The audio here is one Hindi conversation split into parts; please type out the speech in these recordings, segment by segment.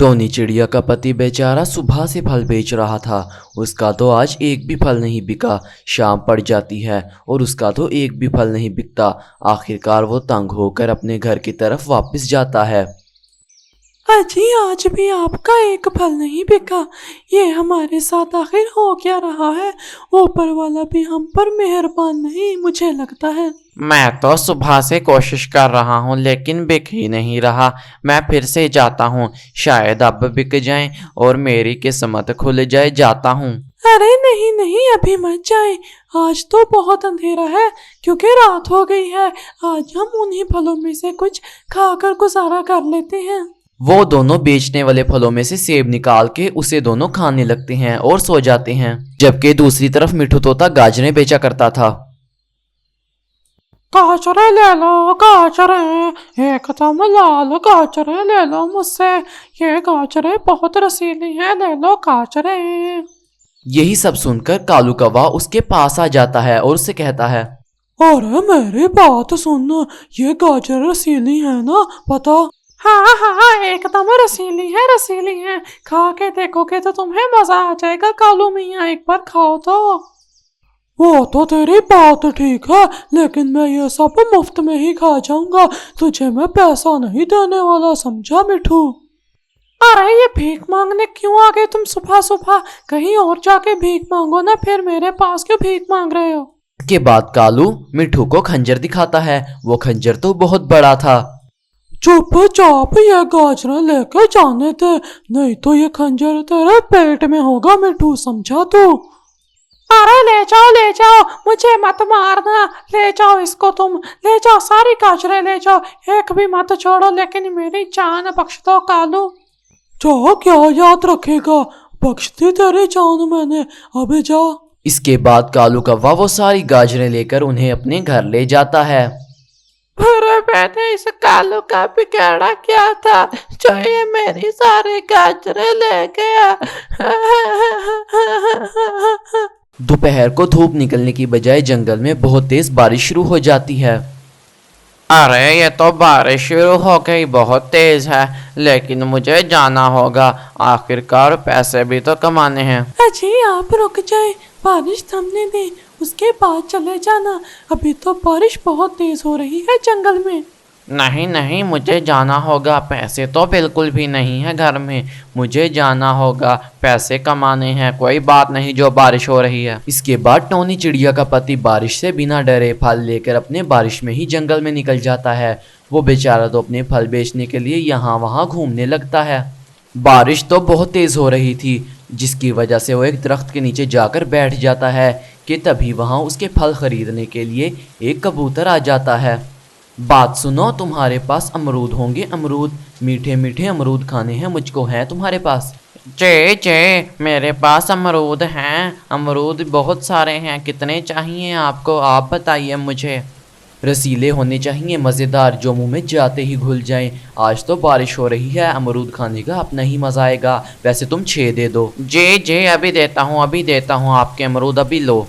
टोनी चिड़िया का पति बेचारा सुबह से फल बेच रहा था। उसका तो आज एक भी फल नहीं बिका। शाम पड़ जाती है और उसका तो एक भी फल नहीं बिकता। आखिरकार वो तंग होकर अपने घर की तरफ वापस जाता है। अजी आज भी आपका एक फल नहीं बिका। ये हमारे साथ आखिर हो क्या रहा है? ऊपर वाला भी हम पर मेहरबान नहीं मुझे लगता है। मैं तो सुबह से कोशिश कर रहा हूँ लेकिन बिक ही नहीं रहा। मैं फिर से जाता हूँ, शायद अब बिक जाए और मेरी किस्मत खुल जाए। जाता हूँ। अरे नहीं नहीं अभी मत जाए। आज तो बहुत अंधेरा है क्योंकि रात हो गई है। आज हम उन्हीं फलों में से कुछ खाकर गुजारा कर लेते हैं। वो दोनों बेचने वाले फलों में से सेब निकाल के उसे दोनों खाने लगते हैं और सो जाते हैं। जबकि दूसरी तरफ मिठू तोता गाजरें बेचा करता था। गाजरे ले लो गाजरे, एकदम लाल गाजरे ले लो मुझसे। ये गाजरे बहुत रसीली हैं, ले लो गाजरे। यही सब सुनकर कालू कौवा उसके पास आ जाता है और उससे कहता है, अरे मेरी बात सुन, ये गाजर रसीली है ना पता? हाँ हाँ एकदम रसीली है। खा के देखोगे तो तुम्हें मजा आ जाएगा कालू मियाँ, एक बार खाओ तो। वो तो तेरी बात ठीक है, लेकिन मैं ये सब मुफ्त में ही खा जाऊंगा। तुझे मैं पैसा नहीं देने वाला, समझा मिठू? अरे ये भीख मांगने क्यों आ गए तुम सुबह सुबह? कहीं और जाके भीख मांगो ना, फिर मेरे पास क्यों भीख मांग रहे हो? इसके बाद कालू मिठू को खंजर दिखाता है। वो खंजर तो बहुत बड़ा था। चुपचाप ये गाजर लेके जाने दे, नहीं तो ये खंजर तेरे पेट में होगा मिठू, समझा तू? अरे ले जाओ, मुझे मत मारना। ले जाओ इसको, तुम ले जाओ, सारी गाजरें ले जाओ, एक भी मत छोड़ो, लेकिन मेरी जान बख्श दो कालू। जा, क्या याद रखेगा, बख्श दी तेरी जान मैंने, अबे जा। इसके बाद कालू कौवा वो सारी गाजरें लेकर उन्हें अपने घर ले जाता है। अरे मैंने इस कालू का बिगाड़ा क्या था जो ये मेरी सारी गाजरें ले गया? दोपहर को धूप निकलने की बजाय जंगल में बहुत तेज बारिश शुरू हो जाती है। अरे ये तो बारिश शुरू हो गई, बहुत तेज है, लेकिन मुझे जाना होगा। आखिरकार पैसे भी तो कमाने हैं। अजी आप रुक जाए, बारिश थमने दे, उसके बाद चले जाना। अभी तो बारिश बहुत तेज हो रही है जंगल में। नहीं नहीं, मुझे जाना होगा। पैसे तो बिल्कुल भी नहीं है घर में। मुझे जाना होगा, पैसे कमाने हैं। कोई बात नहीं जो बारिश हो रही है। इसके बाद टोनी चिड़िया का पति बारिश से बिना डरे फल लेकर अपने बारिश में ही जंगल में निकल जाता है। वो बेचारा तो अपने फल बेचने के लिए यहाँ वहाँ घूमने लगता है। बारिश तो बहुत तेज हो रही थी, जिसकी वजह से वो एक दरख्त के नीचे जाकर बैठ जाता है कि तभी वहाँ उसके फल खरीदने के लिए एक कबूतर आ जाता है। बात सुनो, तुम्हारे पास अमरूद होंगे? अमरूद, मीठे मीठे अमरूद खाने हैं मुझको, हैं तुम्हारे पास? जे मेरे पास अमरूद हैं। अमरूद बहुत सारे हैं। कितने चाहिए आपको, आप बताइए मुझे। रसीले होने चाहिए, मज़ेदार, जो मुंह में जाते ही घुल जाएं। आज तो बारिश हो रही है, अमरूद खाने का अपना ही मज़ा आएगा। वैसे तुम 6 दे दो। जे अभी देता हूँ आपके अमरूद, अभी लो।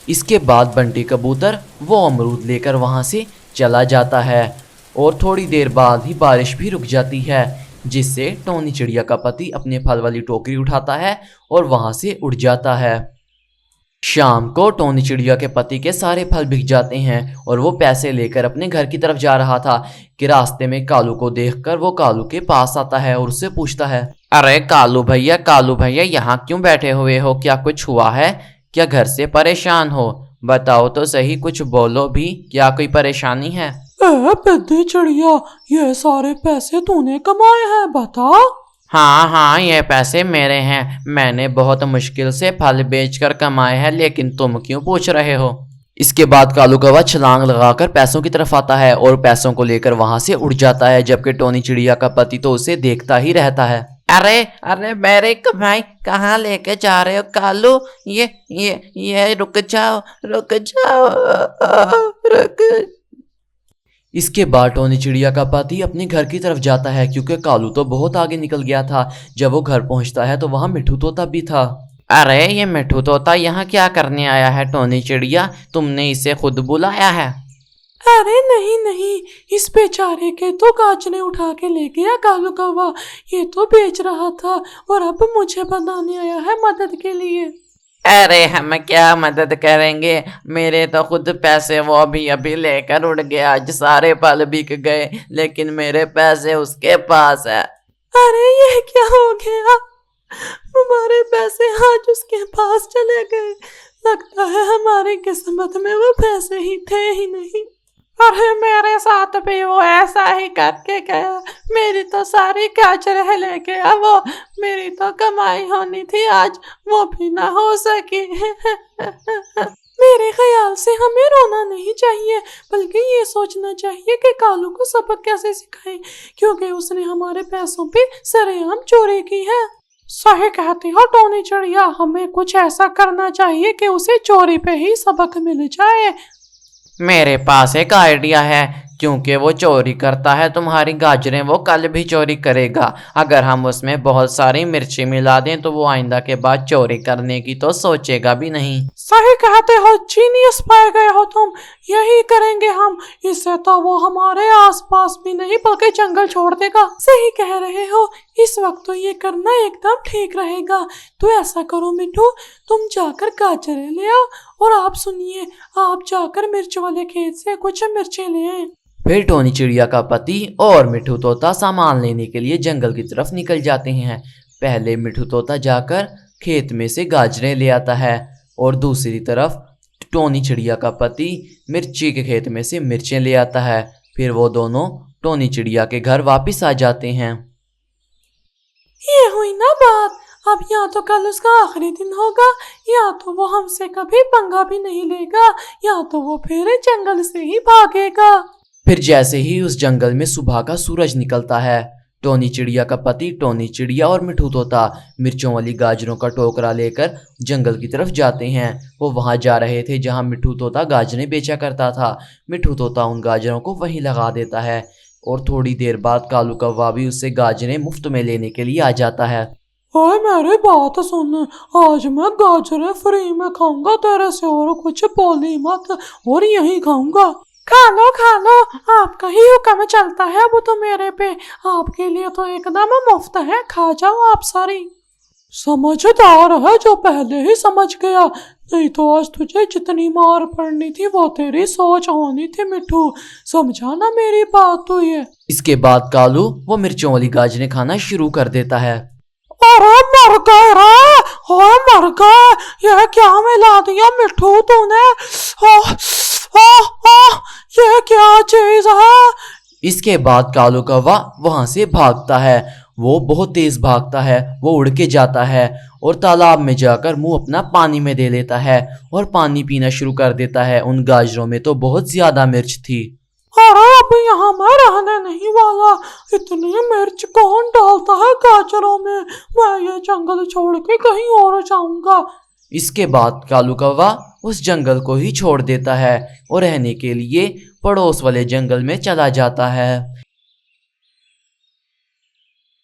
इसके बाद बंटी कबूतर वो अमरूद लेकर वहाँ से चला जाता है और थोड़ी देर बाद ही बारिश भी रुक जाती है, जिससे टोनी चिड़िया का पति अपने फल वाली टोकरी उठाता है और वहाँ से उड़ जाता है। शाम को टोनी चिड़िया के पति के सारे फल बिक जाते हैं और वो पैसे लेकर अपने घर की तरफ जा रहा था कि रास्ते में कालू को देखकर वो कालू के पास आता है और उससे पूछता है, अरे कालू भैया यहाँ क्यों बैठे हुए हो? क्या कुछ हुआ है? क्या घर से परेशान हो? बताओ तो सही, कुछ बोलो भी, क्या कोई परेशानी है? बिद्दी चिड़िया, ये सारे पैसे तूने कमाए हैं बता? हाँ ये पैसे मेरे हैं। मैंने बहुत मुश्किल से फल बेचकर कमाए हैं, लेकिन तुम क्यों पूछ रहे हो? इसके बाद कालू कौवा छलांग लगाकर पैसों की तरफ आता है और पैसों को लेकर वहां से उड़ जाता है, जबकि टोनी चिड़िया का पति तो उसे देखता ही रहता है। अरे मेरे कमाई कहाँ लेके जा रहे हो कालू? ये रुक जाओ। इसके बाद टोनी चिड़िया का पति अपने घर की तरफ जाता है, क्योंकि कालू तो बहुत आगे निकल गया था। जब वो घर पहुंचता है तो वहां मिठू तोता भी था। अरे ये मिठू तोता यहाँ क्या करने आया है? टोनी चिड़िया, तुमने इसे खुद बुलाया है? अरे नहीं नहीं, इस बेचारे के तो गाजरे उठा के ले गया कालू कौवा। ये तो बेच रहा था और अब मुझे बताने आया है मदद के लिए। अरे हम क्या मदद करेंगे, मेरे तो खुद पैसे वो अभी अभी लेकर उड़ गया, आज सारे फल बिक गए, लेकिन मेरे पैसे उसके पास है। अरे ये क्या हो गया, हमारे पैसे आज उसके पास चले गए। लगता है हमारी किस्मत में वो पैसे ही थे ही नहीं। अरे मेरे साथ भी वो ऐसा ही करके गया, मेरी तो सारी गाजरें ले गया वो। मेरी तो कमाई होनी थी आज, वो भी ना हो सकी। मेरे ख्याल से हमें रोना नहीं चाहिए, बल्कि ये सोचना चाहिए कि कालू को सबक कैसे सिखाएं, क्योंकि उसने हमारे पैसों पे सरेआम चोरी की है। सही कहती हो टोनी चिड़िया, हमें कुछ ऐसा करना चाहिए कि उसे चोरी पे ही सबक मिल जाए। मेरे पास एक आइडिया है, क्योंकि वो चोरी करता है तुम्हारी गाजरें, वो कल भी चोरी करेगा। अगर हम उसमें बहुत सारी मिर्ची मिला दें तो वो आइंदा के बाद चोरी करने की तो सोचेगा भी नहीं। सही कहते हो, जीनियस पाए गए हो तुम। यही करेंगे हम, इससे तो वो हमारे आसपास भी नहीं बल्कि जंगल छोड़ देगा। सही कह रहे हो, इस वक्त तो ये करना एकदम ठीक रहेगा। तो ऐसा करो मिट्टू, तुम जाकर गाजरें ले आओ और आप सुनिए, आप जाकर मिर्च वाले खेत से कुछ मिर्चें ले आए। फिर टोनी चिड़िया का पति और मिठू तोता सामान लेने के लिए जंगल की तरफ निकल जाते हैं। पहले मिठू तोता जाकर खेत में से गाजरें ले आता है और दूसरी तरफ टोनी चिड़िया का पति मिर्ची के खेत में से मिर्चें ले आता है। फिर वो दोनों टोनी चिड़िया के घर वापस आ जाते हैं। ये हुई ना बात, अब या तो कल उसका आखिरी दिन होगा, या तो वो हमसे कभी पंगा भी नहीं लेगा, या तो वो फिर जंगल से ही भागेगा। फिर जैसे ही उस जंगल में सुबह का सूरज निकलता है, टोनी चिड़िया का पति, टोनी चिड़िया और मिठू तोता मिर्चों वाली गाजरों का टोकरा लेकर जंगल की तरफ जाते हैं। वो वहां जा रहे थे जहां मिठू तोता गाजरें बेचा करता था। मिठू तोता उन गाजरों को वहीं लगा देता है और थोड़ी देर बाद कालू कौवा भी उससे गाजरें मुफ्त में लेने के लिए आ जाता है। ओए मेरी बात सुन, आज मैं गाजरें फ्री में खाऊंगा तेरे से, और कुछ बोली मत, और यही खाऊंगा। खा लो, आपका ही हुक्म चलता है वो तो मेरे पे, आपके लिए तो एकदम मुफ्त है, खा जाओ आप सारी। समझदार है जो पहले ही समझ गया, नहीं तो आज तुझे जितनी मार पड़नी थी वो तेरी सोच होनी थी मिठू, समझा ना मेरी बात तो ये। इसके बाद कालू वो मिर्चों वाली गाजरें खाना शुरू कर देता है। अरे मर गए रे, ओए मर गए, ये क्या मिला दिया मिठू तूने? ये क्या चीज है? इसके बाद कालू कौवा वहां से भागता है। वो बहुत तेज भागता है, वो उड़ के जाता है और तालाब में जाकर मुंह अपना पानी में दे लेता है और पानी पीना शुरू कर देता है। उन गाजरों में तो बहुत ज्यादा मिर्च थी। अरे अब यहाँ मैं रहने नहीं वाला, इतनी मिर्च कौन डालता है गाजरों में, मैं ये जंगल छोड़ के कहीं और जाऊंगा। इसके बाद कालू कौवा उस जंगल को ही छोड़ देता है और रहने के लिए पड़ोस वाले जंगल में चला जाता है।